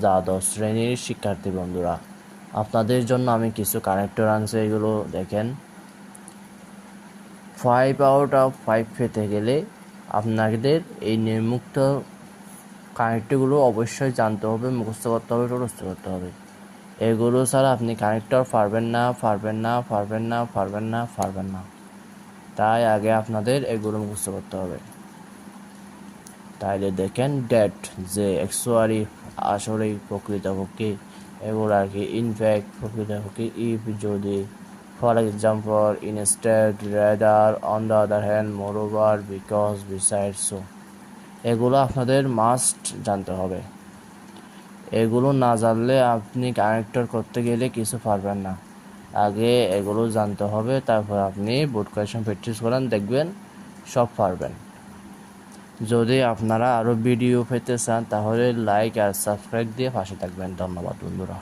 দ্বাদশ শ্রেণীর শিক্ষার্থী বন্ধুরা, আপনাদের জন্য আমি কিছু কানেক্টর আনছি। এগুলো দেখেন। 5 আউট অফ 5 পেতে গেলে আপনাদের এই নিম্নোক্ত কানেক্টরগুলো অবশ্যই জানতে হবে, মুখস্থ করতে হবে, মুখস্থ করতে হবে। এগুলো ছাড়া আপনি কানেক্টর পারবেন না। তাই আগে আপনাদের এগুলো মুখস্থ করতে হবে। তাইলে দেখেন, ডেট যে অ্যাকচুয়ালি আসলেই প্রকৃতপক্ষে, এগুলো আর কি ইনফ্যাক্ট প্রকৃতপক্ষে, ইফ যদি, for example, instead, rather, on the other hand, moreover, because, besides. So এগুলো আপনাদের মাস্ট জানতে হবে। এগুলো না জানলে আপনি কানেক্টর করতে গেলে কিছু পারবেন না। আগে এগুলো জানতে হবে, তারপর আপনি বোর্ড কোয়েশ্চন প্র্যাকটিস করেন, দেখবেন সব পারবেন। যদি আপনারা আরও ভিডিও পেতে চান তাহলে লাইক আর সাবস্ক্রাইব দিয়ে পাশে থাকবেন। ধন্যবাদ বন্ধুরা।